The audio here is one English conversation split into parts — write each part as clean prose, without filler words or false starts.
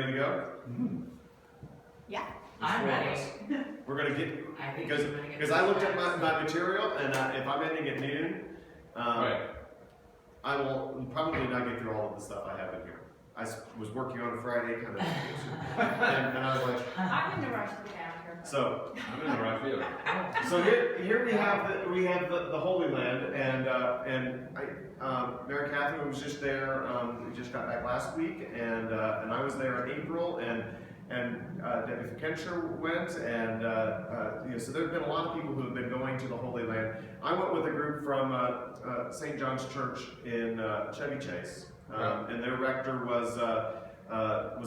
ready to go? Yeah. I'm ready. We're going to get, I think because I looked at my material, and if I'm ending at noon, I will probably not get through all of the stuff I have in here. I was working on a Friday kind of, and I was like, I'm in the rush to get out here. so. I'm in the right field. So here we have the Holy Land, and Mary Catherine was just there. We just got back last week, and I was there in April, and Debbie Fikenscher went, and so there have been a lot of people who have been going to the Holy Land. I went with a group from St. John's Church in Chevy Chase, and their rector was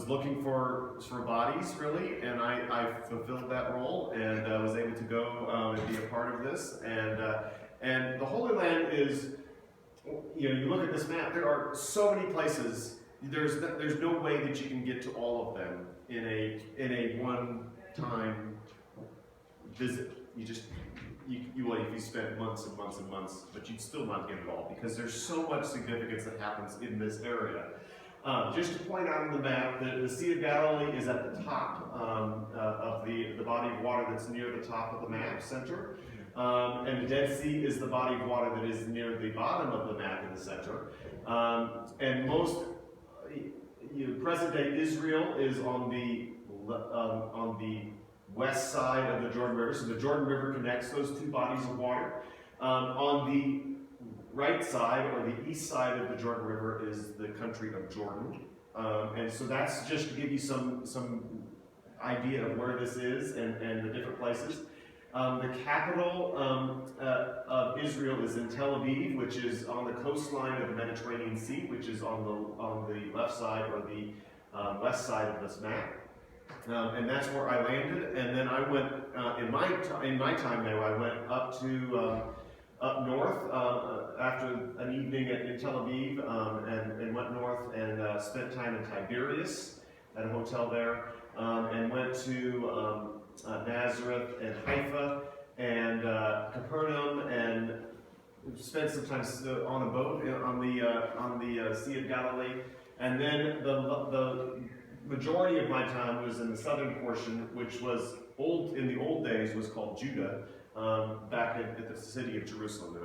looking for bodies, really, and I fulfilled that role and was able to go and be a part of this. And the Holy Land is, you look at this map, there are so many places. There's no way that you can get to all of them in a one-time visit. If you spent months and months and months, but you'd still not get it all because there's so much significance that happens in this area. Just to point out on the map, the Sea of Galilee is at the top of the body of water that's near the top of the map center. And the Dead Sea is the body of water that is near the bottom of the map in the center. And most present-day Israel is on the west side of the Jordan River. So the Jordan River connects those two bodies of water. On the right side, or the east side of the Jordan River, is the country of Jordan. And so that's just to give you some idea of where this is and the different places. The capital of Israel is in Tel Aviv, which is on the coastline of the Mediterranean Sea, which is on the left side, or the west side of this map. And that's where I landed. And then I went, in my time there, I went up north after an evening in Tel Aviv, and went north and spent time in Tiberias at a hotel there, and went to Nazareth and Haifa and Capernaum, and spent some time on a boat on the Sea of Galilee. And then the majority of my time was in the southern portion, which was in the old days was called Judah, back at the city of Jerusalem, and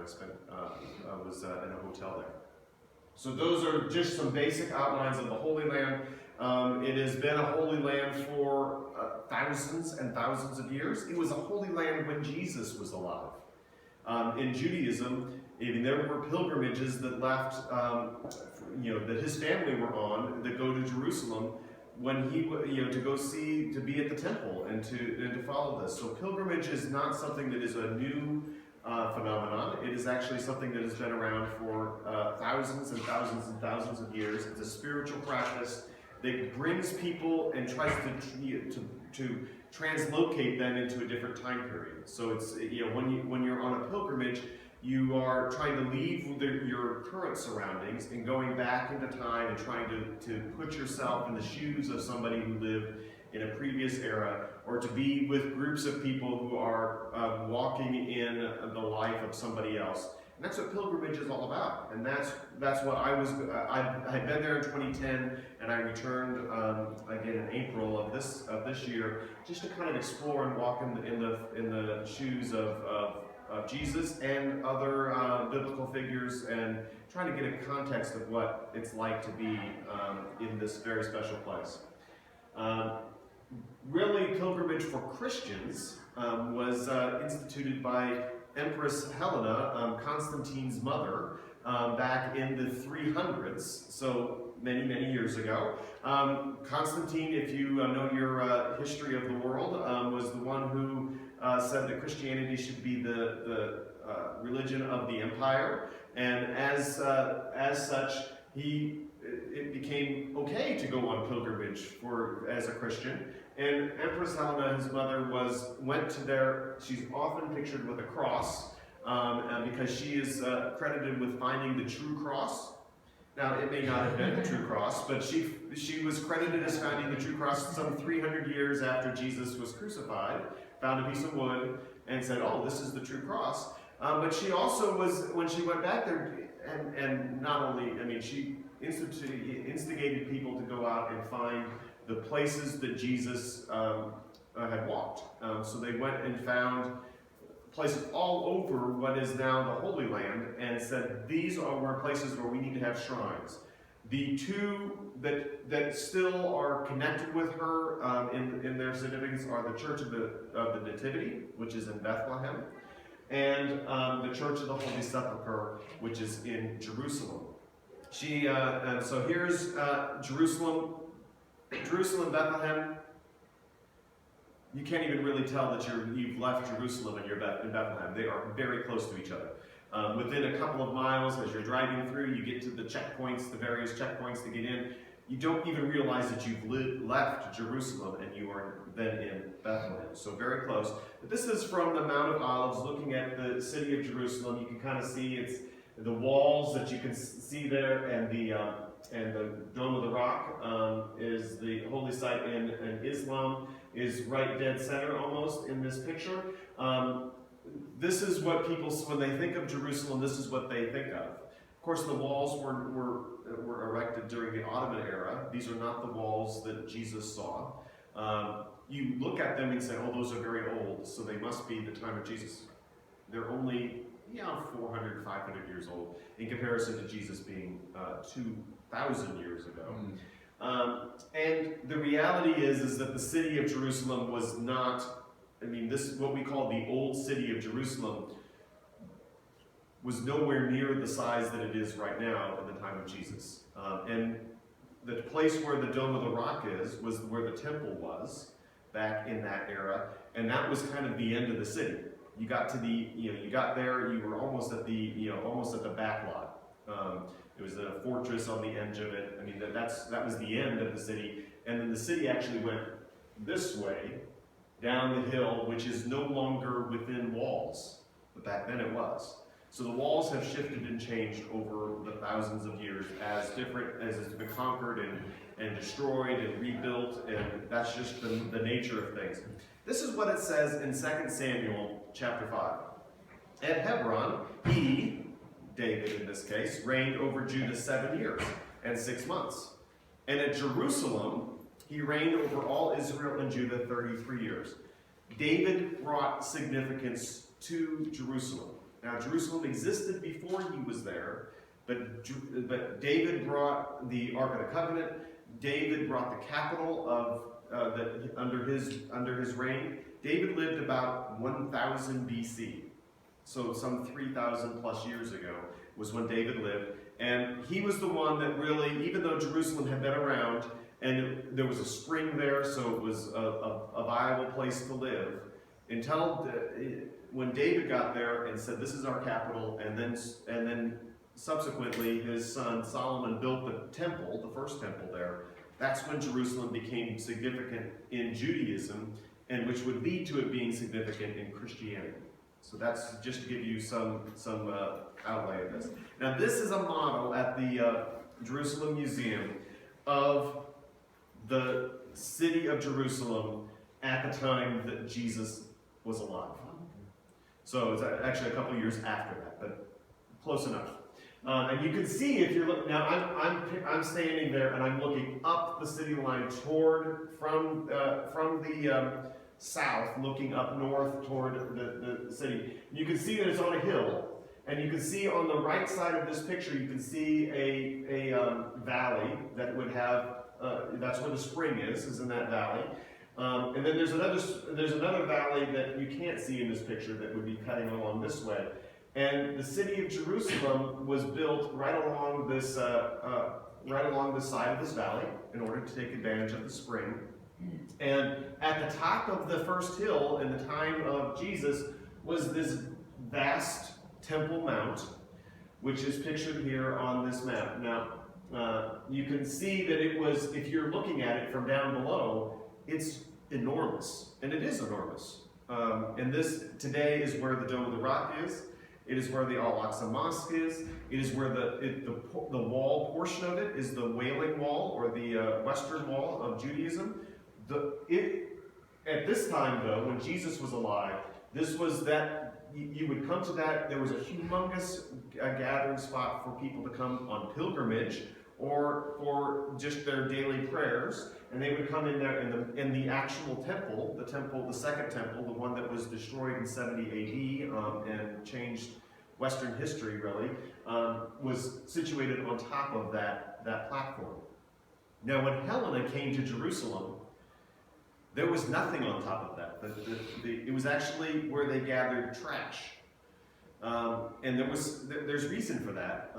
I was in a hotel there. So those are just some basic outlines of the Holy Land. It has been a Holy Land for thousands and thousands of years. It was a Holy Land when Jesus was alive. In Judaism, there were pilgrimages that left, that his family were on, that go to Jerusalem when he, to be at the temple and to follow this. So pilgrimage is not something that is a new phenomenon. It is actually something that has been around for thousands and thousands and thousands of years. It's a spiritual practice that brings people and tries to translocate them into a different time period. So it's, when you're on a pilgrimage, you are trying to leave your current surroundings and going back into time and trying to put yourself in the shoes of somebody who lived in a previous era, or to be with groups of people who are walking in the life of somebody else. And that's what pilgrimage is all about. And that's what I had been there in 2010, and I returned again in April of this year, just to kind of explore and walk in the shoes of Jesus and other biblical figures, and trying to get a context of what it's like to be in this very special place. Really, pilgrimage for Christians was instituted by Empress Helena, Constantine's mother, back in the 300s, so many, many years ago. Constantine, if you know your history of the world, was the one who said that Christianity should be the religion of the empire, and as such, it became okay to go on pilgrimage as a Christian. And Empress Helena, his mother, she's often pictured with a cross, because she is credited with finding the true cross. Now, it may not have been the true cross, but she was credited as finding the true cross some 300 years after Jesus was crucified, found a piece of wood, and said, oh, this is the true cross. But she also was, when she went back there, and not only, she instigated people to go out and find the places that Jesus had walked. So they went and found places all over what is now the Holy Land and said, these are places where we need to have shrines. The two that still are connected with her in their significance are the Church of the Nativity, which is in Bethlehem, and the Church of the Holy Sepulchre, which is in Jerusalem. So here's Jerusalem, Bethlehem. You can't even really tell that you've left Jerusalem and you're in Bethlehem. They are very close to each other. Within a couple of miles, as you're driving through, you get to the checkpoints, the various checkpoints to get in. You don't even realize that you've left Jerusalem and you are then in Bethlehem. So very close. But this is from the Mount of Olives, looking at the city of Jerusalem. You can kind of see it's the walls that you can see there, and the Dome of the Rock is the holy site in Islam, is right dead center almost in this picture. This is what people, when they think of Jerusalem, this is what they think of. Of course, the walls were erected during the Ottoman era. These are not the walls that Jesus saw. You look at them and say, oh, those are very old, so they must be the time of Jesus. They're only 400, 500 years old in comparison to Jesus being 2,000 years ago. And the reality is that the city of Jerusalem was not, this is what we call the old city of Jerusalem, was nowhere near the size that it is right now in the time of Jesus. And the place where the Dome of the Rock was where the temple was back in that era, and that was kind of the end of the city. You got to you got there, you were almost at the back lot. It was a fortress on the edge of it. That was the end of the city. And then the city actually went this way, down the hill, which is no longer within walls. But back then it was. So the walls have shifted and changed over the thousands of years as it's been conquered and destroyed and rebuilt, and that's just the nature of things. This is what it says in 2 Samuel chapter 5. At Hebron, he, David in this case, reigned over Judah 7 years and 6 months. And at Jerusalem, he reigned over all Israel and Judah 33 years. David brought significance to Jerusalem. Now, Jerusalem existed before he was there, but David brought the Ark of the Covenant. David brought the capital of under his reign. David lived about 1000 BC, so some 3,000 plus years ago was when David lived, and he was the one that really, even though Jerusalem had been around and there was a spring there, so it was a viable place to live, until when David got there and said, "This is our capital," and then subsequently his son Solomon built the temple, the first temple there. That's when Jerusalem became significant in Judaism, and which would lead to it being significant in Christianity. So that's just to give you some outlay of this. Now this is a model at the Jerusalem Museum of the city of Jerusalem at the time that Jesus was alive. So it's actually a couple years after that, but close enough. And you can see if you're looking now. I'm standing there and I'm looking up the city line from the south, looking up north toward the city. You can see that it's on a hill, and you can see on the right side of this picture, you can see a valley that would have. That's where the spring is in that valley. And then there's another valley that you can't see in this picture that would be cutting along this way. And the city of Jerusalem was built right along the side of this valley in order to take advantage of the spring. And at the top of the first hill in the time of Jesus was this vast Temple Mount, which is pictured here on this map. Now, you can see that it was, if you're looking at it from down below, it's enormous, and it is enormous. And this today is where the Dome of the Rock is. It is where the Al-Aqsa Mosque is. It is where the wall portion of it is the Wailing Wall, or the Western Wall of Judaism. At this time, though, when Jesus was alive, this was that you would come to that. There was a humongous gathering spot for people to come on pilgrimage or for just their daily prayers. And they would come in there in the actual temple, the second temple, the one that was destroyed in 70 AD and changed Western history, really, was situated on top of that platform. Now, when Helena came to Jerusalem, there was nothing on top of that. It was actually where they gathered trash. And there's reason for that.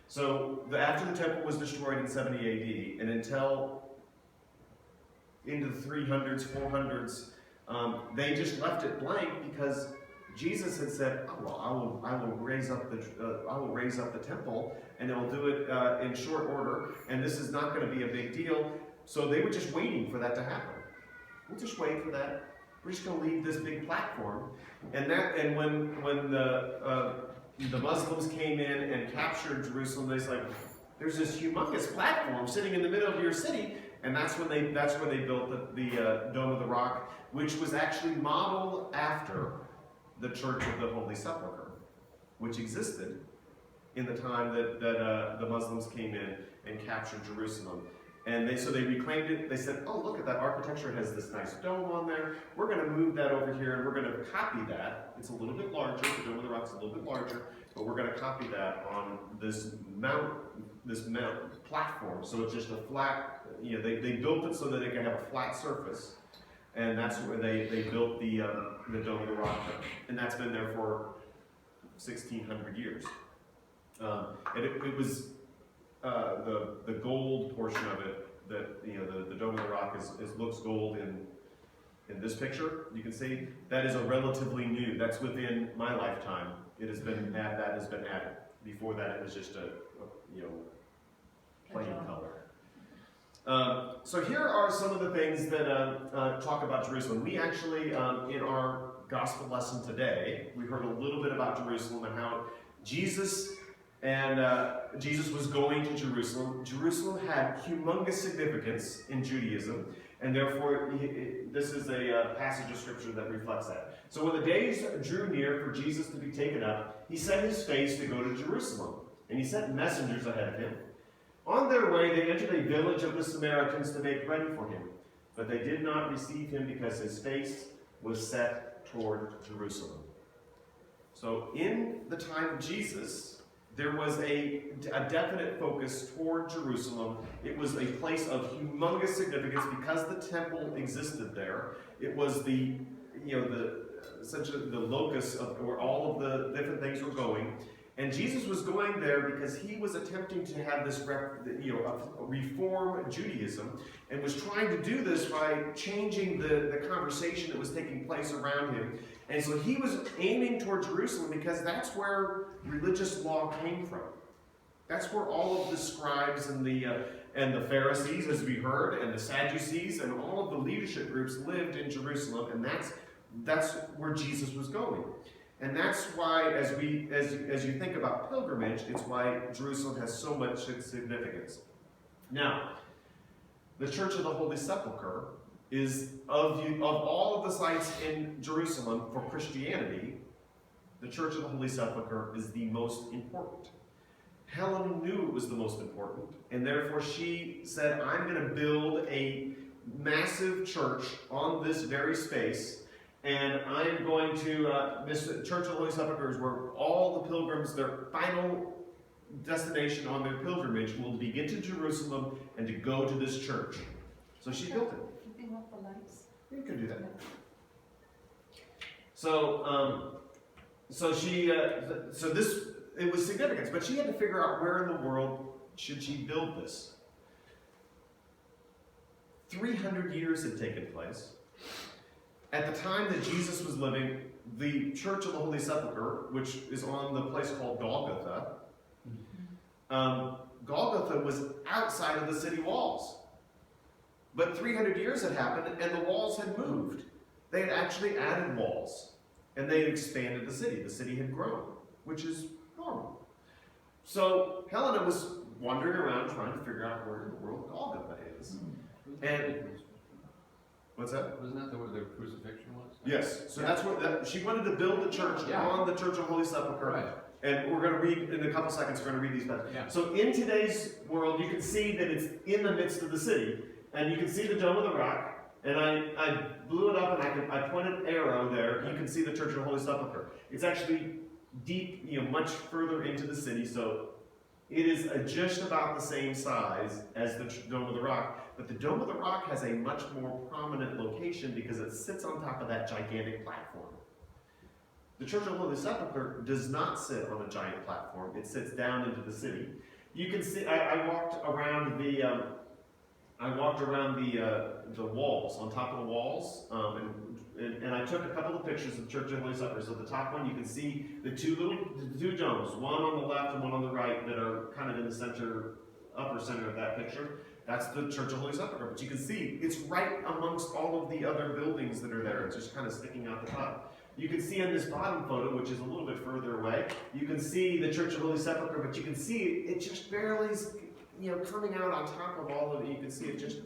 So after the temple was destroyed in 70 AD, and until into the 300s, 400s, they just left it blank because Jesus had said, "Oh, well, I will raise up the temple, and I'll do it in short order, and this is not going to be a big deal." So they were just waiting for that to happen. We'll just wait for that. We're just going to leave this big platform, and when the Muslims came in and captured Jerusalem, they said, "There's this humongous platform sitting in the middle of your city," and that's where they built the Dome of the Rock, which was actually modeled after the Church of the Holy Sepulchre, which existed in the time that the Muslims came in and captured Jerusalem. And so they reclaimed it. They said, "Oh, look at that architecture, has this nice dome on there. We're going to move that over here, and we're going to copy that. It's a little bit larger. The Dome of the Rock's a little bit larger, but we're going to copy that on this mount platform. So it's just a flat. They built it so that they could have a flat surface, and that's where they built the Dome of the Rock, and that's been there for 1,600 years. And it was the gold portion of it that the Dome of the Rock looks gold in this picture. You can see that is a relatively new. That's within my lifetime. That has been added. Before that, it was just a plain color. So here are some of the things that talk about Jerusalem. We actually, in our gospel lesson today, we heard a little bit about Jerusalem and how Jesus was going to Jerusalem. Jerusalem had humongous significance in Judaism, and therefore this is a passage of scripture that reflects that. So when the days drew near for Jesus to be taken up, he set his face to go to Jerusalem, and he sent messengers ahead of him. On their way, they entered a village of the Samaritans to make ready for him, but they did not receive him because his face was set toward Jerusalem. So in the time of Jesus, there was a definite focus toward Jerusalem. It was a place of humongous significance because the temple existed there. It was essentially the locus of where all of the different things were going. And Jesus was going there because he was attempting to have this reform Judaism, and was trying to do this by changing the conversation that was taking place around him. And so he was aiming toward Jerusalem because that's where religious law came from. That's where all of the scribes and the Pharisees, as we heard, and the Sadducees, and all of the leadership groups lived in Jerusalem, and that's where Jesus was going. And that's why, as you think about pilgrimage, it's why Jerusalem has so much significance. Now, the Church of the Holy Sepulchre is, of all of the sites in Jerusalem for Christianity, the Church of the Holy Sepulchre is the most important. Helen knew it was the most important, and therefore she said, "I'm going to build a massive church on this very space, and I'm going to, this Church of the Holy Sepulchre is where all the pilgrims, their final destination on their pilgrimage will be get to Jerusalem and to go to this church." So she built it. Keeping up the lights. You can do that. So it was significance, but she had to figure out where in the world should she build this. 300 years had taken place. At the time that Jesus was living, the Church of the Holy Sepulchre, which is on the place called Golgotha, Golgotha was outside of the city walls. But 300 years had happened, and the walls had moved. They had actually added walls, and they had expanded the city. The city had grown, which is normal. So Helena was wandering around trying to figure out where in the world Golgotha is. And what's that? Wasn't that where the crucifixion was? Yes. So that's what she wanted to build the church on the Church of Holy Sepulchre. Right. And we're going to read, in a couple seconds, we're going to read these passages. Yeah. So in today's world, you can see that it's in the midst of the city. And you can see the Dome of the Rock. And I blew it up and I pointed an arrow there. You can see the Church of the Holy Sepulchre. It's actually deep, much further into the city. So it is just about the same size as the Dome of the Rock. But the Dome of the Rock has a much more prominent location because it sits on top of that gigantic platform. The Church of the Holy Sepulchre does not sit on a giant platform. It sits down into the city. You can see, I walked around the walls, on top of the walls, and I took a couple of pictures of the Church of the Holy Sepulchre. So the top one, you can see the two domes, one on the left and one on the right, that are kind of in the center, upper center of that picture. That's the Church of the Holy Sepulchre. But you can see it's right amongst all of the other buildings that are there. It's just kind of sticking out the top. You can see in this bottom photo, which is a little bit further away, you can see the Church of the Holy Sepulchre, but you can see it just barely is, coming out on top of all of it. You can see it just,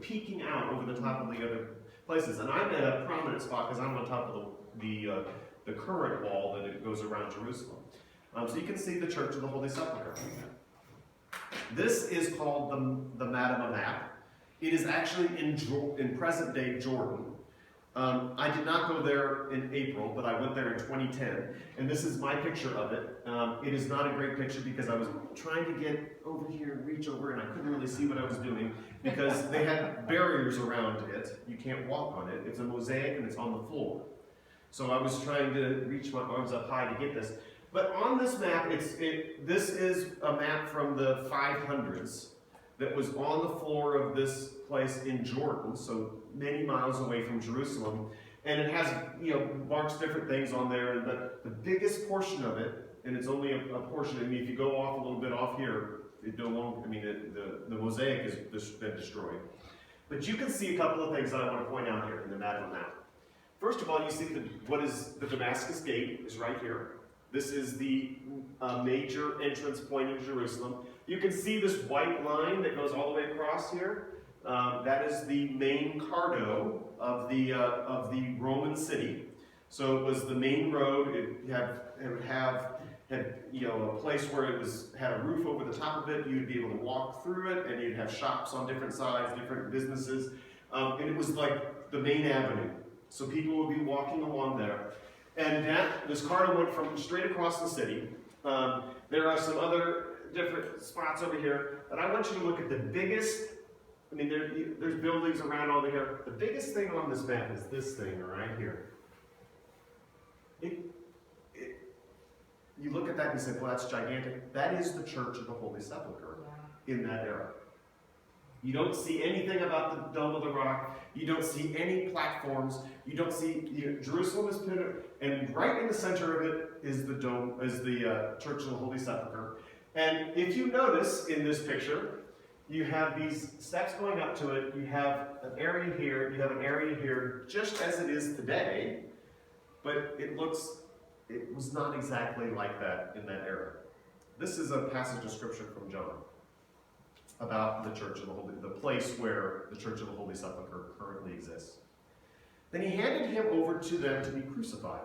peeking out over the top of the other places. And I'm at a prominent spot because I'm on top of the current wall that it goes around Jerusalem. So you can see the Church of the Holy Sepulchre. This is called the Madama map. It is actually in present-day Jordan. I did not go there in April, but I went there in 2010, and this is my picture of it. It is not a great picture because I was trying to get over here and reach over, and I couldn't really see what I was doing because they had barriers around it. You can't walk on it. It's a mosaic, and it's on the floor. So I was trying to reach my arms up high to get this. But on this map, this is a map from the 500s that was on the floor of this place in Jordan, so many miles away from Jerusalem. And it has, marks different things on there. But the biggest portion of it, and it's only a portion, if you go off a little bit off here, it no longer, the mosaic has been destroyed. But you can see a couple of things that I want to point out here in the Madama map. First of all, you see what is the Damascus Gate is right here. This is the major entrance point in Jerusalem. You can see this white line that goes all the way across here. That is the main cardo of the Roman city. So it was the main road. It would have a place where it had a roof over the top of it. You'd be able to walk through it, and you'd have shops on different sides, different businesses, and it was like the main avenue. So people would be walking along there. And this cardo went from straight across the city. There are some other different spots over here, but I want you to look at the biggest. There's buildings around over here. The biggest thing on this map is this thing right here. You look at that and you say, well, that's gigantic. That is the Church of the Holy Sepulchre in that era. You don't see anything about the Dome of the Rock. You don't see any platforms. You don't see Jerusalem is put, and right in the center of it is the dome, is the Church of the Holy Sepulchre. And if you notice in this picture, you have these steps going up to it. You have an area here. You have an area here, just as it is today. But it was not exactly like that in that era. This is a passage of scripture from John about the Church of the place where the Church of the Holy Sepulchre currently exists. Then he handed him over to them to be crucified.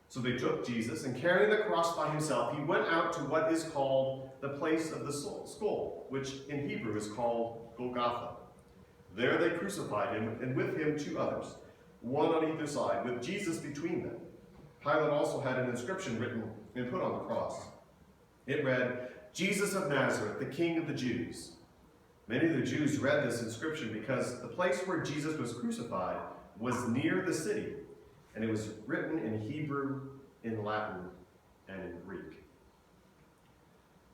So they took Jesus, and carrying the cross by himself, he went out to what is called the place of the skull, which in Hebrew is called Golgotha. There they crucified him, and with him 2 others, one on either side, with Jesus between them. Pilate also had an inscription written and put on the cross. It read, Jesus of Nazareth, the King of the Jews. Many of the Jews read this inscription because the place where Jesus was crucified was near the city, and it was written in Hebrew, in Latin, and in Greek.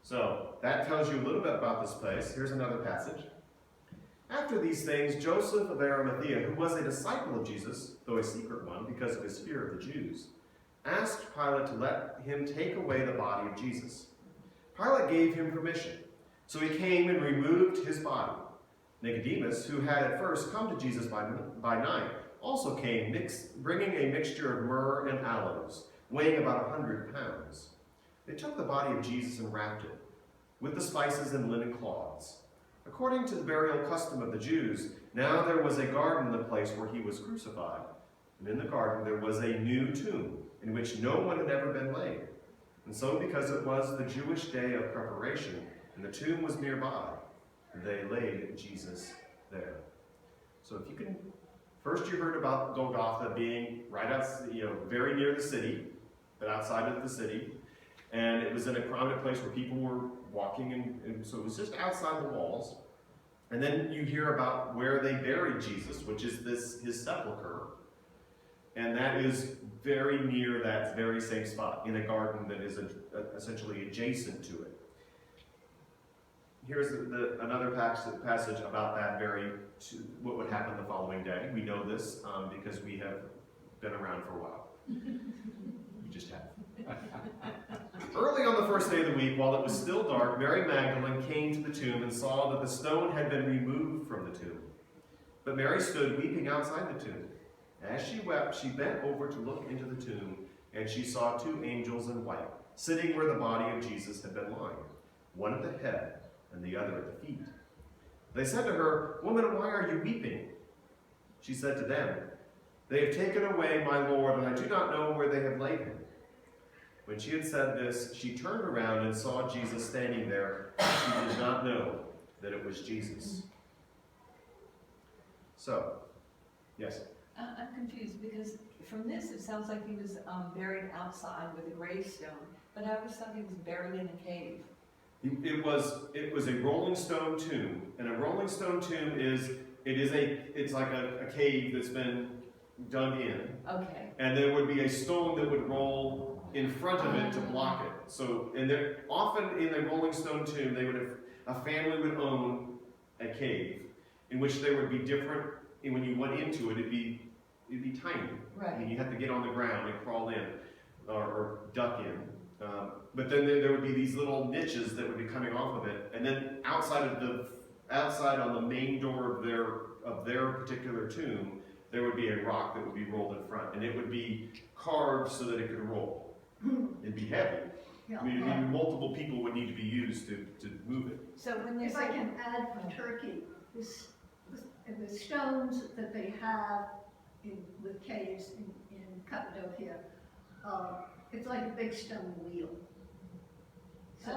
So that tells you a little bit about this place. Here's another passage. After these things, Joseph of Arimathea, who was a disciple of Jesus, though a secret one because of his fear of the Jews, asked Pilate to let him take away the body of Jesus. Pilate gave him permission, so he came and removed his body. Nicodemus, who had at first come to Jesus by night, also came, bringing a mixture of myrrh and aloes, weighing about 100 pounds. They took the body of Jesus and wrapped it with the spices and linen cloths. According to the burial custom of the Jews, now there was a garden in the place where he was crucified. And in the garden there was a new tomb, in which no one had ever been laid. And so, because it was the Jewish day of preparation, and the tomb was nearby, they laid Jesus there. So if you can, first you heard about Golgotha being right outside, very near the city, but outside of the city. And it was in a prominent place where people were walking, and so it was just outside the walls. And then you hear about where they buried Jesus, which is his sepulchre. And that is very near that very same spot, in a garden that is essentially adjacent to it. Here's another passage about that what would happen the following day. We know this because we have been around for a while. We just have. Early on the first day of the week, while it was still dark, Mary Magdalene came to the tomb and saw that the stone had been removed from the tomb. But Mary stood weeping outside the tomb. As she wept, she bent over to look into the tomb, and she saw two angels in white, sitting where the body of Jesus had been lying, one at the head and the other at the feet. They said to her, "Woman, why are you weeping?" She said to them, "They have taken away my Lord, and I do not know where they have laid him." When she had said this, she turned around and saw Jesus standing there. She did not know that it was Jesus. So, yes? I'm confused because from this it sounds like he was buried outside with a gravestone, but I always thought he was buried in a cave. It was a rolling stone tomb, and a rolling stone tomb it's like a cave that's been dug in. Okay. And there would be a stone that would roll in front of it to block it. So, and often in the rolling stone tomb, a family would own a cave in which there would be different. And when you went into it, it'd be tiny. Right. I mean, you had to get on the ground and crawl in, or duck in. But then there would be these little niches that would be coming off of it, and then outside on the main door of their particular tomb, there would be a rock that would be rolled in front, and it would be carved so that it could roll. It'd be heavy. Yeah. I mean, multiple people would need to be used to move it. So when they If I say, can add from Turkey, the stones that they have with caves in Cappadocia, it's like a big stone wheel. So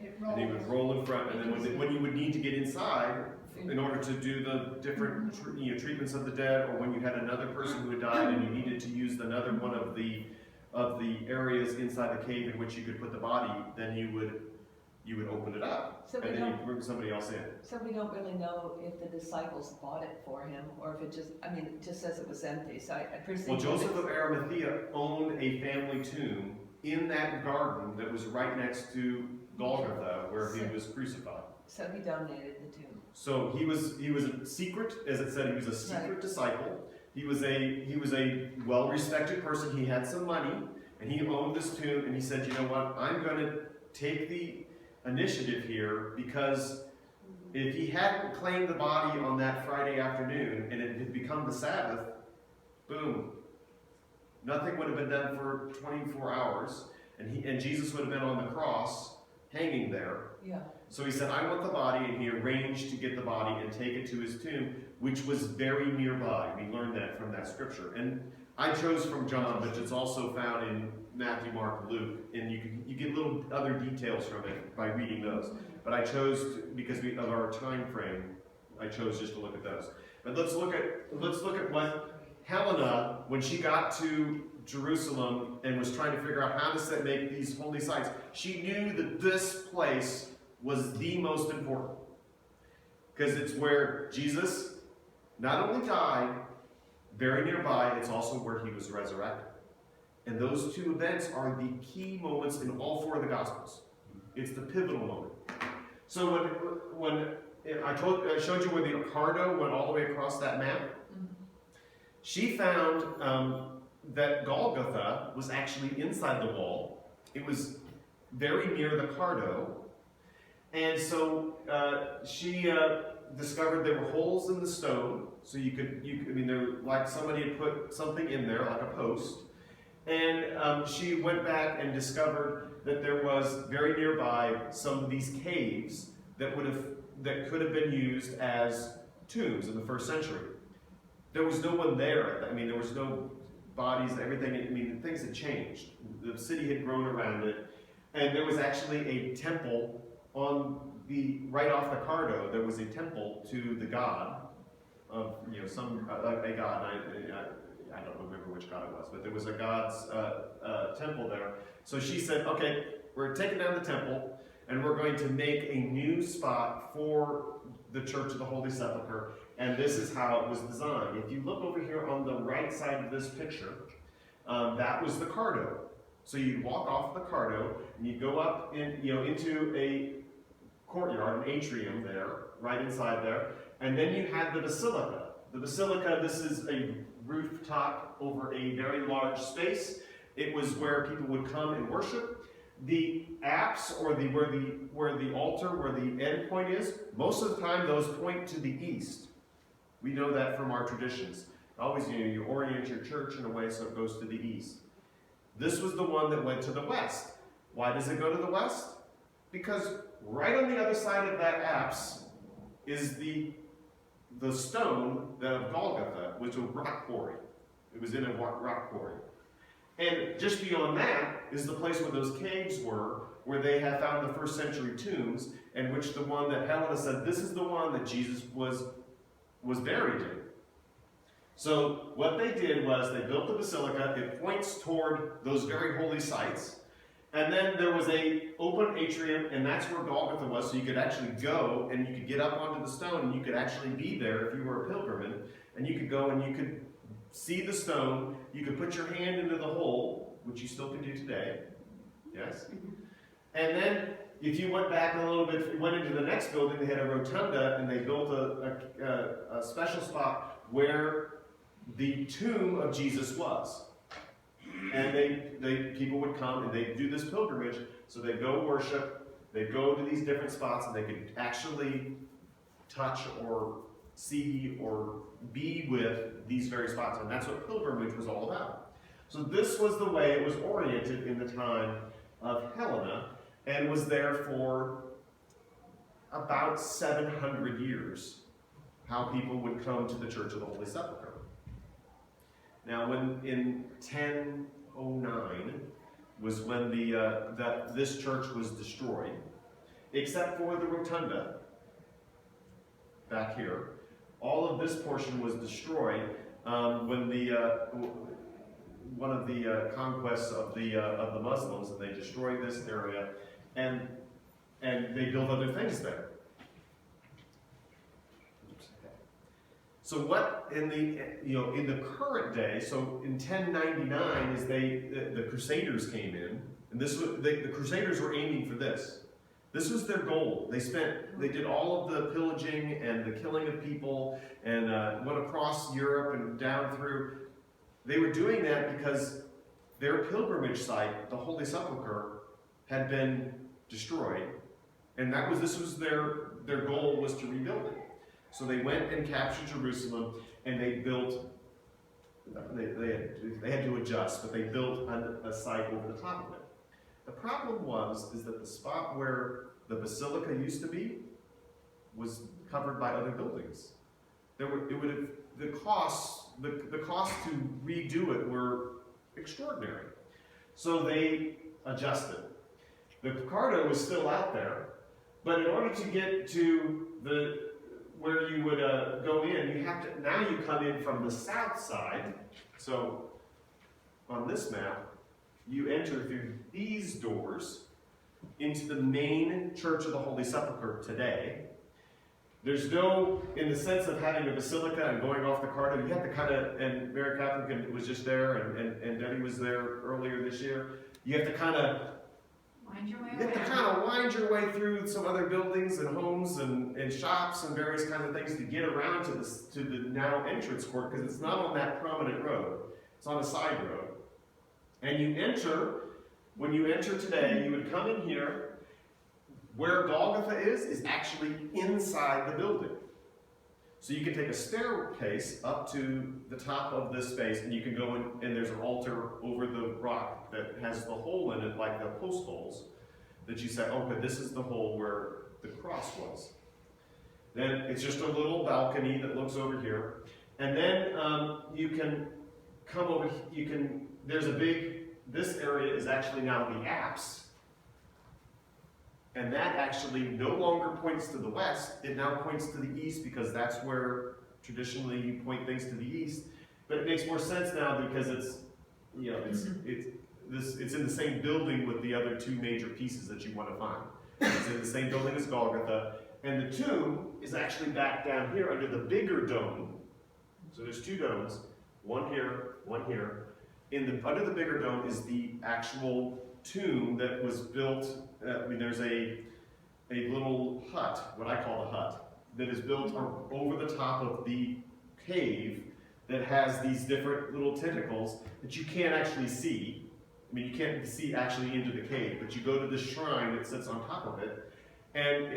it rolls. And they would roll in front, and then when you would need to get inside, in order to do the different treatments of the dead, or when you had another person who had died and you needed to use another one of the areas inside the cave in which you could put the body, then you would open it up, So and then you bring somebody else in. so we don't really know if the disciples bought it for him, or if it just says it was empty, so I presume. Well, Joseph of Arimathea owned a family tomb in that garden that was right next to Golgotha, where he was crucified. So he donated the tomb. So he was a secret, as it said, he was a secret disciple. He was a well-respected person. He had some money, and he owned this tomb, and he said, "You know what? I'm going to take the initiative here, because if he hadn't claimed the body on that Friday afternoon and it had become the Sabbath, boom, nothing would have been done for 24 hours, and Jesus would have been on the cross hanging there." Yeah. So he said, "I want the body," and he arranged to get the body and take it to his tomb, which was very nearby. We learned that from that scripture. And I chose from John, but it's also found in Matthew, Mark, Luke, and you get little other details from it by reading those. But I chose, because of our time frame, I chose just to look at those. But let's look at what Helena, when she got to Jerusalem and was trying to figure out how to make these holy sites, she knew that this place was the most important, because it's where Jesus not only died, very nearby, it's also where he was resurrected. And those two events are the key moments in all four of the Gospels. It's the pivotal moment. So when I showed you where the Cardo went all the way across that map, she found that Golgotha was actually inside the wall. It was very near the Cardo. And so she discovered there were holes in the stone, so there were, like somebody had put something in there, like a post. And she went back and discovered that there was very nearby some of these caves that could have been used as tombs in the first century. There was no one there. There was no bodies, everything, I mean, things had changed. The city had grown around it, and there was actually a temple right off the Cardo. There was a temple to the god of, a god, I don't remember which god it was, but there was a god's temple there. So she said, okay, we're taking down the temple, and we're going to make a new spot for the Church of the Holy Sepulchre, and this is how it was designed. If you look over here on the right side of this picture, that was the Cardo. So you'd walk off the Cardo, and you'd go up into a courtyard, an atrium there, right inside there, and then you had the Basilica. The Basilica, this is a rooftop over a very large space. It was where people would come and worship. The apse, or where the altar, where the end point is, most of the time those point to the east. We know that from our traditions. Always, you orient your church in a way so it goes to the east. This was the one that went to the west. Why does it go to the west? Because right on the other side of that apse is the stone of Golgotha, which was a rock quarry. It was in a rock quarry. And just beyond that is the place where those caves were, where they had found the first century tombs, and which the one that Helena said, this is the one that Jesus was buried in. So what they did was they built the basilica. It points toward those very holy sites. And then there was a open atrium, and that's where Golgotha was, so you could actually go, and you could get up onto the stone, and you could actually be there if you were a pilgrim, and you could go and you could see the stone, you could put your hand into the hole, which you still can do today, yes? And then, if you went back a little bit, went into the next building, they had a rotunda, and they built a special spot where the tomb of Jesus was. And people would come and they'd do this pilgrimage, so they'd go worship, they'd go to these different spots, and they could actually touch or see or be with these very spots. And that's what pilgrimage was all about. So this was the way it was oriented in the time of Helena, and was there for about 700 years, how people would come to the Church of the Holy Sepulchre. Now, when in 1009 was when this church was destroyed, except for the rotunda back here. All of this portion was destroyed when one of the conquests of the Muslims, and they destroyed this area, and they built other things there. So what in the current day, so in 1099 is the Crusaders came in, and this was the Crusaders were aiming for this. This was their goal. They did all of the pillaging and the killing of people, and went across Europe and down through. They were doing that because their pilgrimage site, the Holy Sepulchre, had been destroyed, and this was their goal was to rebuild it. So they went and captured Jerusalem, and they built. They had to adjust, but they built a site over the top of it. The problem is that the spot where the basilica used to be was covered by other buildings. The costs to redo it were extraordinary. So they adjusted. The Picardo was still out there, but in order to get to where you would go in, now you come in from the south side. So on this map, you enter through these doors into the main Church of the Holy Sepulchre today. There's no, in the sense of having a basilica and going off the Cardo, you have to kind of, and Mary Catherine was just there, and Debbie was there earlier this year. You have to kind of wind your way through some other buildings and homes and shops and various kinds of things to get around to the now entrance court, because it's not on that prominent road. It's on a side road. And when you enter today, you would come in here. Where Golgotha is actually inside the building. So you can take a staircase up to the top of this space, and you can go in, and there's an altar over the rock that has the hole in it, like the post holes, that you say, okay, this is the hole where the cross was. Then it's just a little balcony that looks over here. And then you can come over, this area is actually now the apse. And that actually no longer points to the west, it now points to the east because that's where traditionally you point things to the east. But it makes more sense now because it's in the same building with the other two major pieces that you want to find. It's in the same building as Golgotha, and the tomb is actually back down here under the bigger dome. So there's two domes, one here, one here. Under the bigger dome is the actual tomb that was built. There's a little hut, what I call a hut, that is built over the top of the cave that has these different little tentacles that you can't actually see. I mean, you can't see actually into the cave, but you go to the shrine that sits on top of it. And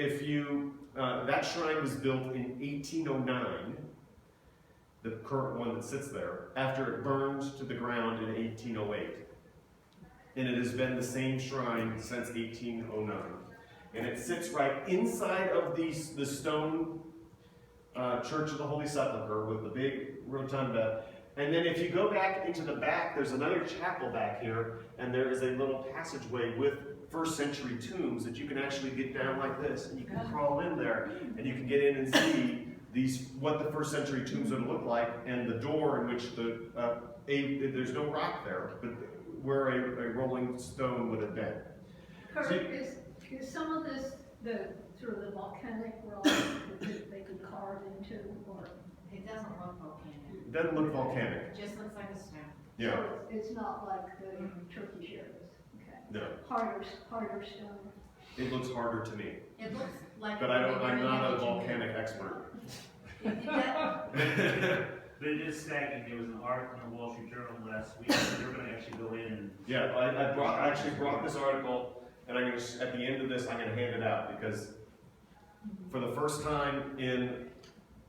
that shrine was built in 1809, the current one that sits there, after it burned to the ground in 1808. And it has been the same shrine since 1809. And it sits right inside of the stone Church of the Holy Sepulchre with the big rotunda. And then if you go back into the back, there's another chapel back here, and there is a little passageway with first century tombs that you can actually get down like this, and you can crawl in there, and you can get in and see what the first century tombs would look like, and the door in which there's no rock there, but where a rolling stone would have been. Kurt, is some of this the sort of the volcanic rock that they could carve into, or? It doesn't look volcanic. It doesn't look volcanic. It just looks like a stone. Yeah. So it's not like the Turkish areas, okay? No. Harder stone. It looks harder to me. It looks like. But I'm not a volcanic expert. They did stacking. There was an article in the Wall Street Journal last week. They're going to actually go in and. Yeah, I actually brought this article, and I'm going to, at the end of this, I'm going to hand it out because for the first time in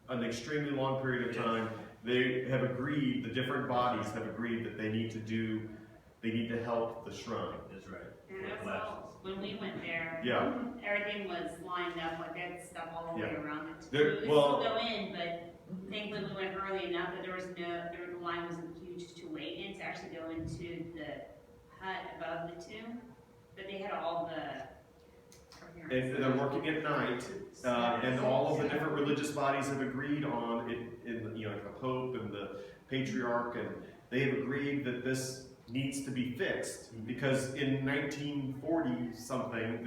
an extremely long period of time, they have agreed, the different bodies have agreed that they need to help the shrine. That's right. And it was all, when we went there, Yeah. everything was lined up, like they had stuff all the way around it. There- We could well- still go in, but thankfully we went early enough that the line wasn't huge to wait in to actually go into the hut above the tomb. But they had all the. And they're working at night, and all of the different religious bodies have agreed on it. The Pope and the Patriarch, and they have agreed that this needs to be fixed because in 1940 something,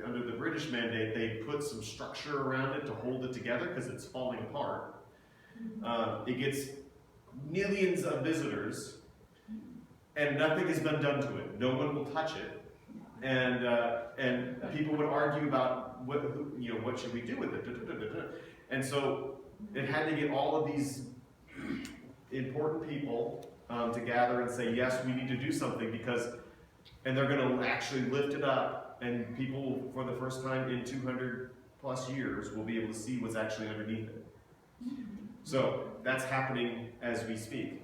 under the British mandate, they put some structure around it to hold it together because it's falling apart. It gets millions of visitors, and nothing has been done to it. No one will touch it. And people would argue about what should we do with it, and so it had to get all of these important people to gather and say yes, we need to do something and they're going to actually lift it up, and people for the first time in 200 plus years will be able to see what's actually underneath it. So that's happening as we speak.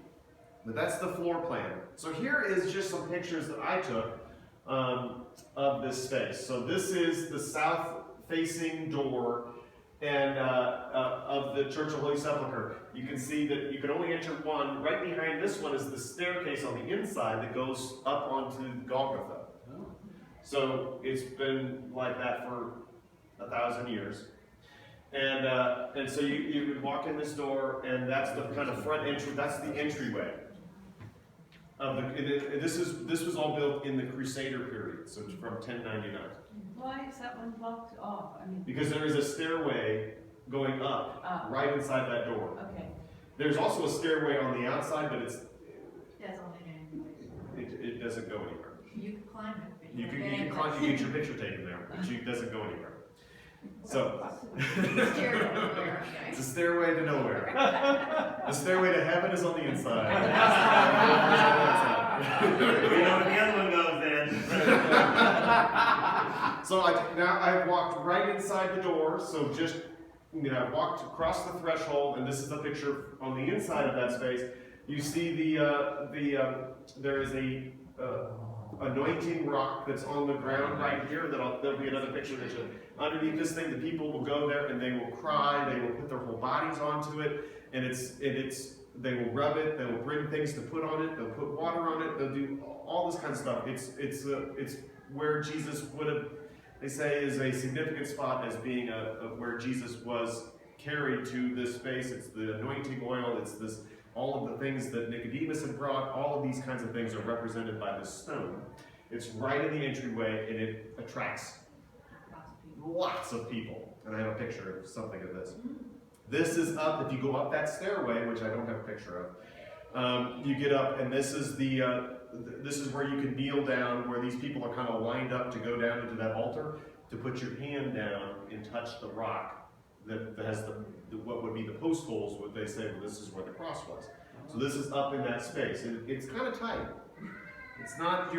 But that's the floor plan. So here is just some pictures that I took of this space. So this is the south-facing door and of the Church of Holy Sepulchre. You can see that you can only enter one. Right behind this one is the staircase on the inside that goes up onto Golgotha. So it's been like that for 1,000 years. And so you would walk in this door, and that's the kind of front entry. That's the entryway. This was all built in the Crusader period, so it's from 1099. Why is that one blocked off? Because there is a stairway going up right inside that door. Okay. There's also a stairway on the outside, but That's only it doesn't go anywhere. You can climb it. but You can can't climb, you get your picture taken there, but it doesn't go anywhere. So it's a stairway to nowhere. The stairway to heaven is on the inside. We know where the other one goes then. So I've walked right inside the door. So just I've walked across the threshold, and this is the picture on the inside of that space. You see there is a anointing rock that's on the ground right here. There'll be another picture that underneath this thing, the people will go there and they will cry. They will put their whole bodies onto it, and it's they will rub it, they will bring things to put on it, they'll put water on it, they'll do all this kind of stuff. It's where Jesus would have, they say, is a significant spot as being where Jesus was carried to this space. It's the anointing oil, it's this, all of the things that Nicodemus had brought, all of these kinds of things are represented by this stone. It's right in the entryway, and it attracts lots of people. And I have a picture of something of this. This is up, if you go up that stairway, which I don't have a picture of, you get up, and this is this is where you can kneel down, where these people are kind of lined up to go down into that altar, to put your hand down and touch the rock that has what would be the post holes, what they say, well, this is where the cross was. So this is up in that space, and it's kind of tight. It's not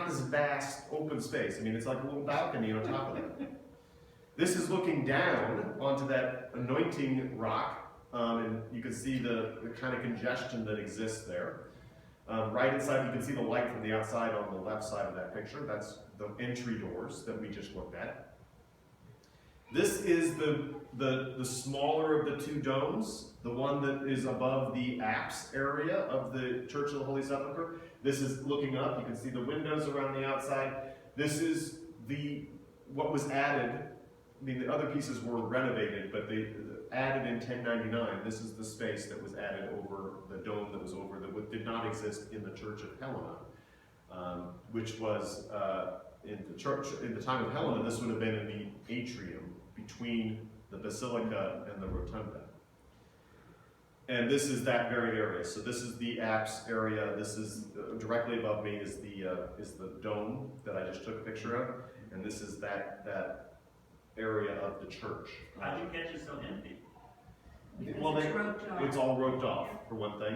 this vast open space. I mean, it's like a little balcony on top of it. This is looking down onto that anointing rock, and you can see the kind of congestion that exists there. Right inside, you can see the light from the outside on the left side of that picture. That's the entry doors that we just looked at. This is the smaller of the two domes, the one that is above the apse area of the Church of the Holy Sepulchre. This is looking up. You can see the windows around the outside. This is what was added. I mean, the other pieces were renovated, but they added in 1099. This is the space that was added over the dome that was over that did not exist in the Church of Helena, which was in the church in the time of Helena. This would have been in the atrium between the basilica and the rotunda. And this is that very area. So this is the apse area. This is directly above me is the dome that I just took a picture of, and this is that area of the church. How'd you catch it so empty? Well, Because it's roped off. it's all roped off for one thing,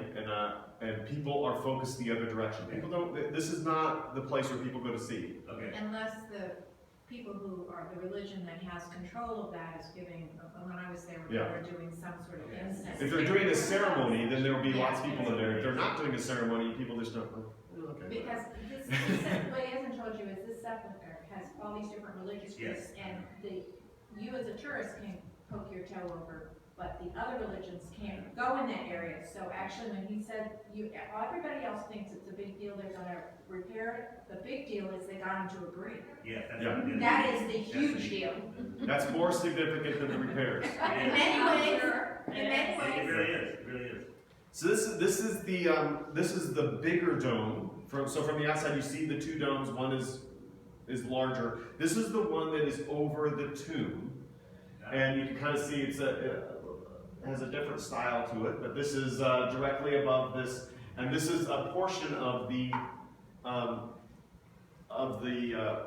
and people are focused the other direction. People don't. This is not the place where people go to see. Okay. Unless the people who are the religion that has control of that is giving, when I was there, they Yeah. were doing some sort of incense. If they're doing a ceremony, then there will be lots of people in there. If they're not doing a ceremony, people just don't. Oh, okay. Because what he hasn't told you is this sepulcher has all these different religious groups, Yes. and you as a tourist can poke your toe over, but the other religions can't go in that area. So actually, when he said, everybody else thinks it's a big deal, they're gonna repair it. The big deal is they got him to agree. Yeah, that's Yeah. what it is. That is the That's huge deal. That's more significant than the repairs. In many ways, in many It ways. really is, it really is. So this is the bigger dome. So from the outside, you see the two domes. One is larger. This is the one that is over the tomb, and you can kind of see it has a different style to it. But this is directly above this, and this is a portion of the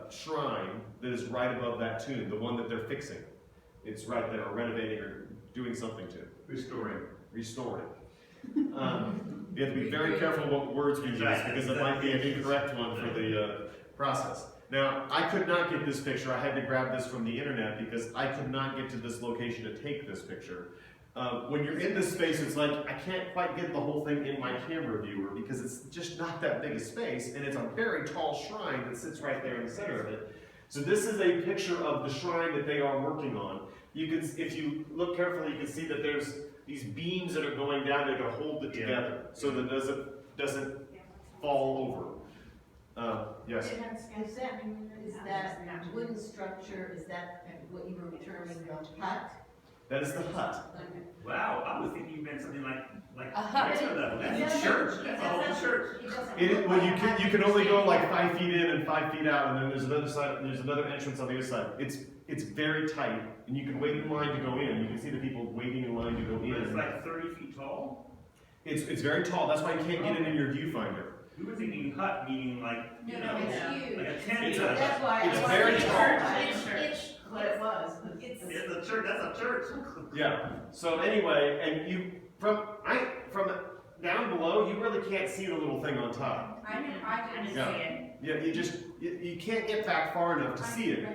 shrine that is right above that tomb, the one that they're fixing. It's right there, or renovating, or doing something to. Restoring. You have to be very careful what words we use, because it might be an incorrect one for the process. Now, I could not get this picture. I had to grab this from the internet because I could not get to this location to take this picture. When you're in this space, it's like, I can't quite get the whole thing in my camera viewer because it's just not that big a space, and it's a very tall shrine that sits right there in the center of it. So this is a picture of the shrine that they are working on. You can, if you look carefully, you can see that there's these beams that are going down there to hold it together, so that it doesn't fall over. Yes. Is that wooden structure, is that what you were terming the hut? That is the hut. Wow, I was thinking you meant something like A hut. next level. That's a church, that's a whole church. Well, you can only go like 5 feet in and 5 feet out, and then there's another side. There's another entrance on the other side. It's very tight, and you can wait in line to go in. You can see the people waiting in line to go But it's in. like 30 feet tall? It's very tall. That's why you can't get it in your viewfinder. We were thinking hut, meaning like, No, you no, know, it's like huge. a tent. It's That's why. It's I was very wondering tall. It's what it was. It's It's a church, that's a church. Yeah. So anyway, and you from down below, you really can't see the little thing on top. I didn't see Yeah. it. Yeah, you can't get back far enough to see it.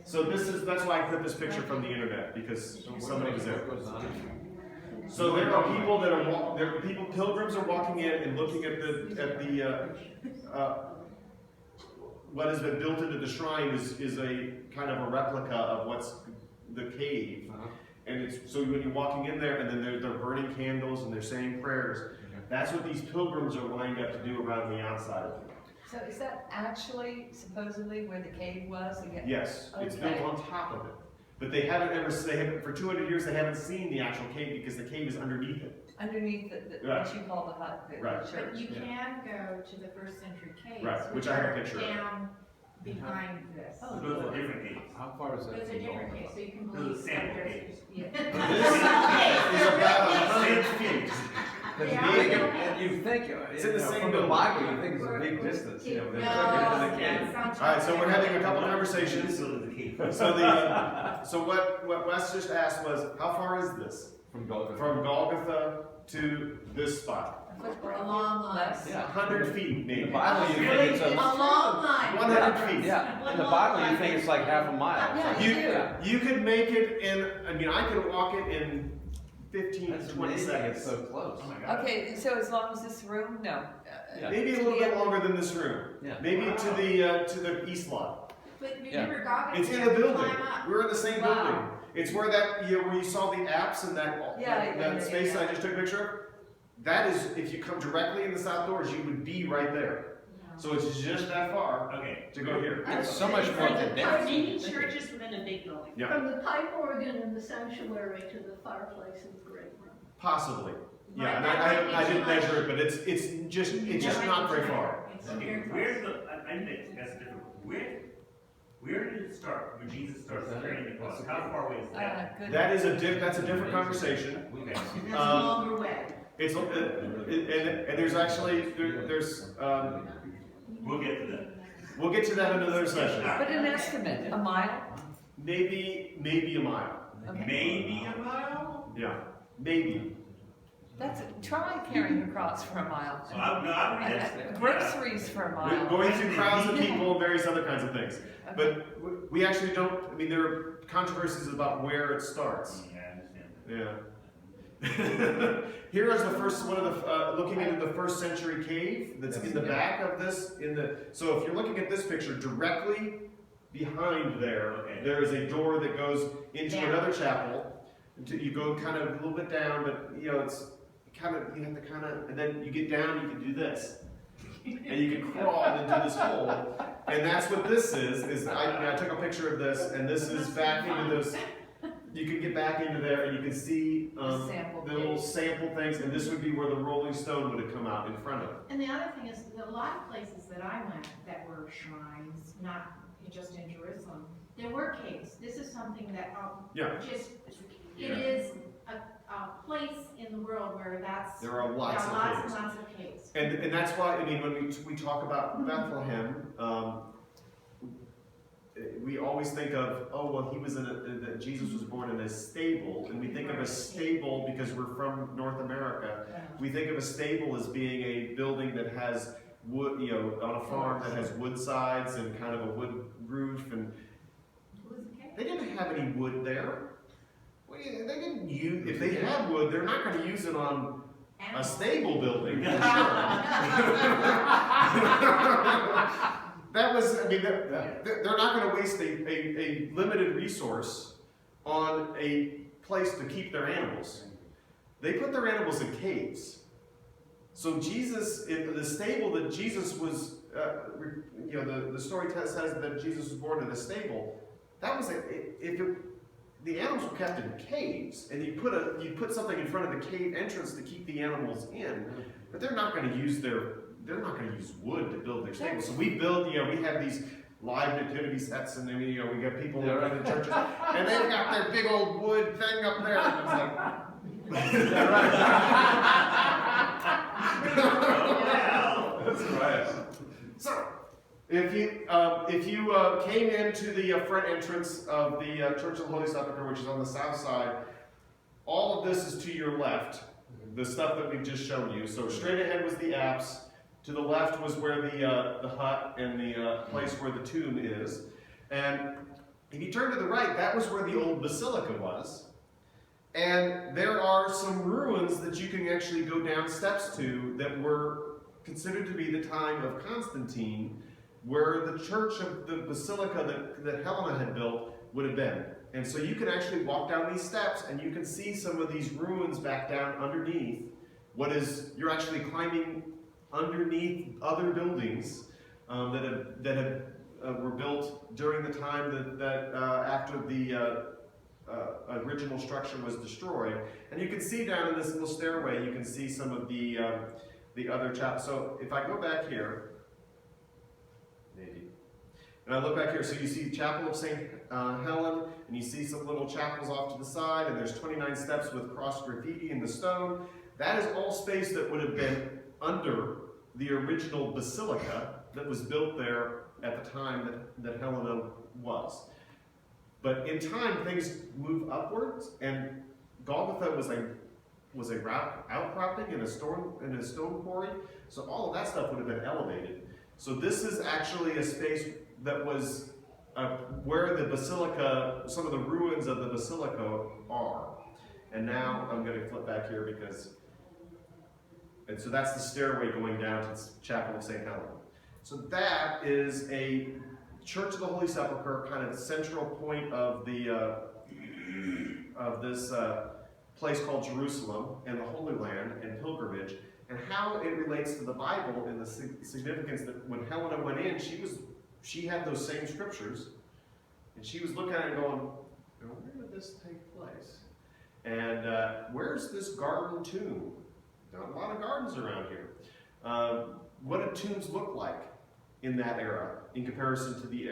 So that's why I put this picture from the internet, because somebody was there. So there are people that are pilgrims are walking in and looking at what has been built into the shrine is a kind of a replica of what's the cave. And it's so when you're walking in there, and then they're burning candles and they're saying prayers. That's what these pilgrims are lined up to do around the outside of it. So is that actually supposedly where the cave was again? Yes, it's built Okay. on top of it. But they haven't for 200 years, they haven't seen the actual cave because the cave is underneath it. Underneath Right. what you call the hut, the Right. church. But you can go to the first century caves, Right, which which I have a are picture of. down behind this. Oh, So those are different gates. How far is that? Those are from different Golgotha? caves, so you can Those are believe sample that caves. yeah. This is about 100 feet. Because They you are think, buildings. you think, It's in the same from the building. Bible, you think it's a big distance, you know, they're No, took it in the it's cave. not. All right, so we're having a couple conversations. So the key. So what Wes just asked was, how far is this? From Golgotha. From Golgotha to this spot? A football A long line. less. Yeah. 100 feet, In maybe. the Bible, you Really? think it's A long line. 100 feet. yeah, in the Bible, you think it's like half a mile. Yeah. You could make it in, I mean, I could walk it in 15 That's to 20 amazing, it's seconds. so close. Oh my God. Okay, so as long as this room, no. Yeah. Maybe a To little the bit end. longer than this room. Yeah. Maybe to the east lot. But Yeah. remember, Goggins, It's you in have the to building. climb up. We're in the same Wow. building. It's where where you saw the apps and that Yeah, space yeah. I just took a picture of. That is, if you come directly in the south doors, you would be right there. So it's just that far Okay. to go here. It's so much more than There are that. many churches within a big building. Yeah. From the pipe organ in the sanctuary to the fireplace in the great room. Possibly. Yeah, Might- and that might be I too didn't much. measure it, but it's just That might not be very too far. much. It's Okay, very close. where's the, I think that's different. Where did it start? When Jesus starts carrying the cross? How far away is that? Good. That's a different conversation. Okay. That's a Um, longer way. It's and there's actually there's We'll get to that. we'll get to that in another session. But an estimate, a mile? Maybe a mile. Okay. Maybe a mile? Yeah, maybe. Try carrying a cross for a mile. So I'm Groceries for a We're mile. going through crowds of people and various other kinds of things. But we actually don't. I mean, there are controversies about where it starts. Yeah, I understand. Yeah. Here is the first one of the looking into the first century cave that's in the back of this. So if you're looking at this picture, directly behind there, Okay. there is a door that goes into Down. another chapel. You go kind of a little bit down, but you know it's kind of you have to kind of, and then you get down. You can do this, and you can crawl into this hole, and that's what this is. I took a picture of this, and this is back into those. You can get back into there and you can see Sample the little case. sample things, and this would be where the Rolling Stone would have come out in front of. And the other thing is, that a lot of places that I went that were shrines, not just in Jerusalem, there were caves. This is something that Yeah. just, Yeah. it is a place in the world where that's, There are lots there of are lots caves. and lots of caves. And that's why, I mean, when we talk about Bethlehem, we always think of, oh, well, he was that Jesus was born in a stable, and we think of a stable because we're from North America. We think of a stable as being a building that has wood, you know, on a farm that has wood sides and kind of a wood roof, and It was a cave. they didn't have any wood there. They didn't use, if they had wood, they're not going to use it on a Animals. stable building. That was, I mean, they're not going to waste a limited resource on a place to keep their animals. They put their animals in caves. So Jesus, in the stable that Jesus was, you know, the story says that Jesus was born in a stable. That was the animals were kept in caves, and you put something in front of the cave entrance to keep the animals in. But they're not going to use wood to build their stable. So we build, you know, we have these live nativity sets, and then, you know, we got people in the churches, and they've got their big old wood thing up there. And it's like, That's right. so, if you came into the front entrance of the Church of the Holy Sepulchre, which is on the south side, all of this is to your left. The stuff that we've just shown you. So straight ahead was the apse. To the left was where the hut and the place where the tomb is. And if you turn to the right, that was where the old basilica was. And there are some ruins that you can actually go down steps to that were considered to be the time of Constantine, where the church of the basilica that Helena had built would have been. And so you can actually walk down these steps and you can see some of these ruins back down underneath you're actually climbing underneath other buildings that were built during the time that after the original structure was destroyed. And you can see down in this little stairway, you can see some of the other chapels. So if I go back here, maybe, and I look back here, so you see Chapel of St. Helen, and you see some little chapels off to the side, and there's 29 steps with cross graffiti in the stone. That is all space that would have been under the original basilica that was built there at the time that Helena was. But in time, things move upwards, and Golgotha was a outcropping in a stone quarry. So all of that stuff would have been elevated. So this is actually a space that was where the basilica, some of the ruins of the basilica are. And now I'm going to flip back here and so that's the stairway going down to the Chapel of St. Helen. So that is a Church of the Holy Sepulchre, kind of central point of this place called Jerusalem and the Holy Land and pilgrimage, and how it relates to the Bible and the significance that when Helena went in, she had those same scriptures, and she was looking at it going, where did this take place? And where's this garden tomb? There are a lot of gardens around here. What did tombs look like in that era in comparison to the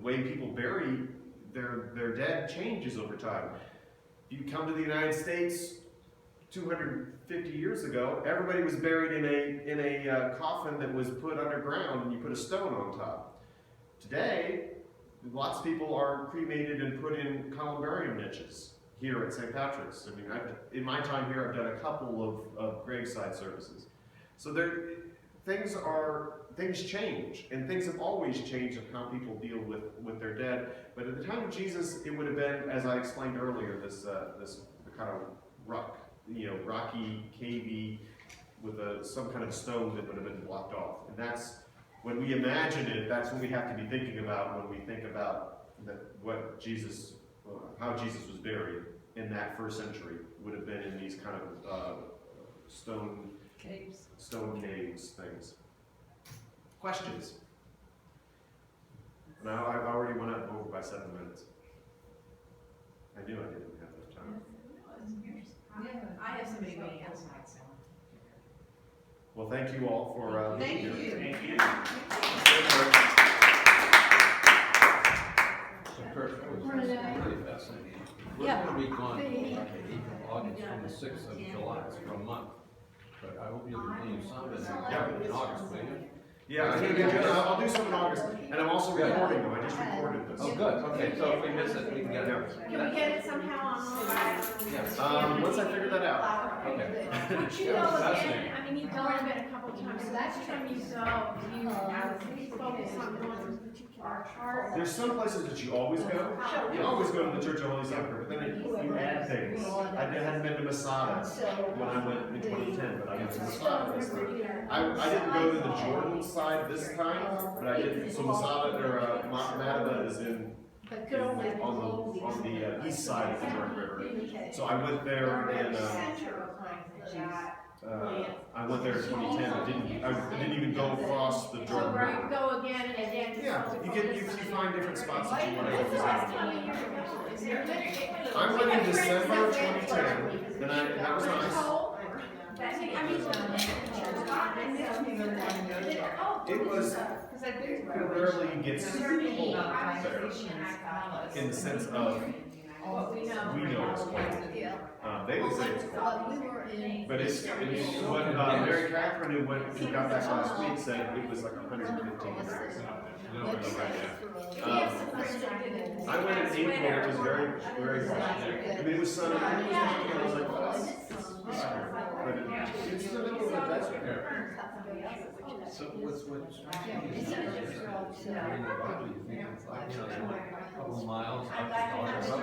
way people bury their dead changes over time. If you come to the United States 250 years ago, everybody was buried in a coffin that was put underground and you put a stone on top. Today, lots of people are cremated and put in columbarium niches here at St. Patrick's. I mean, in my time here, I've done a couple of graveside services. So things change, and things have always changed in how people deal with their dead. But at the time of Jesus, it would have been, as I explained earlier, this kind of rocky, cavey, with some kind of stone that would have been blocked off. And that's when we imagine it. That's what we have to be thinking about when we think about how Jesus was buried in that first century. Would have been in these kind of stone caves things. Questions? Now I've already went up over by 7 minutes. I knew I didn't have enough time. I have somebody waiting outside, so. Well, thank you all for being Thank here. you. Thank you. So Kurt, that was really fascinating. We're going to be gone like the 8th of August from the 6th of July, it's for a month. But I hope you'll continue some in August, will you? Yeah, I'll do some in August, and I'm also recording though. I just recorded this. Oh, good, okay, so if we miss it, we can get it. Can we get it somehow online? Yes. Once I figure that out. Okay. Would you go again? I mean, you've gone been a couple times, so that's time you go, you focus on one part. There's some places that you always go. You always go to the Church of Holy Sepulchre, but then you add things. I hadn't been to Masada when I went in 2010, but I went to Masada this time. I didn't go to the Jordan side this time, but I did. So Masada or Madaba is on the east side of the Jordan River. So I went there in I went there in 2010. I didn't even go across the Jordan So you River. go again and again. Yeah, you find different spots that you want to When's the last visit. time you were? Is there? I went in December 2010, and that was nice. It was, it rarely gets cold there, in the sense of, we know it's cold. They would say it's cold. But it's what Mary Catherine, who got back last week, said it was like 115 degrees. I went in April, it was very, very hot. I mean, it was sunny, I was like, oh, this is weird. But it's in the middle of the desert. So what's striking is that in the Bible, you think it's like, they want a couple miles up the Golgotha,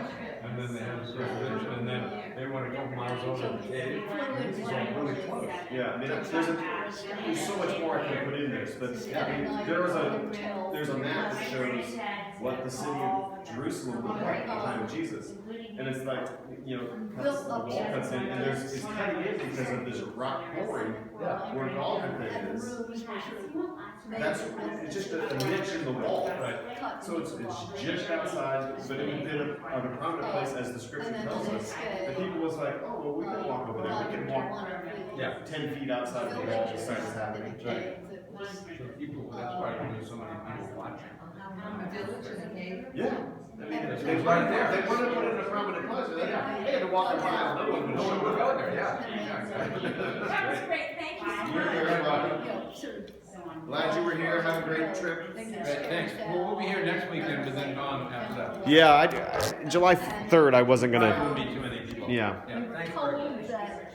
and then they have a crucifixion, and then they want a couple miles over the cave. This is all really close. Yeah, I mean, there's so much more I can put in this, but I mean, there's a map that shows what the city of Jerusalem looked like at the time of Jesus. and it's like, you know, cuts, the wall cuts in, and it's cutting in because of this rock quarry Yeah. where the Alden pit And the is. rooms were sort of That's, it's just a niche in the wall. Right. cut So it's just outside, but it would be in a prominent place as the scripture tells us. The people was like, oh, well, we can walk over there, we can walk Yeah. 10 feet outside of the wall besides it's happening. So people, that's why there's so many people watching. A village and a cave. Yeah. I mean, It's they right there. They want to put it in a prominent place. They had to walk a mile. No one would No one would show go there, yeah. That was great, thank you so You're much. very welcome. So on. Glad you were here. Have a great trip. Great, thanks. Well, we'll be here next weekend, but then gone after that. Yeah, July 3rd, I wasn't There won't be too many people. Yeah. Yeah, We were thanks. told that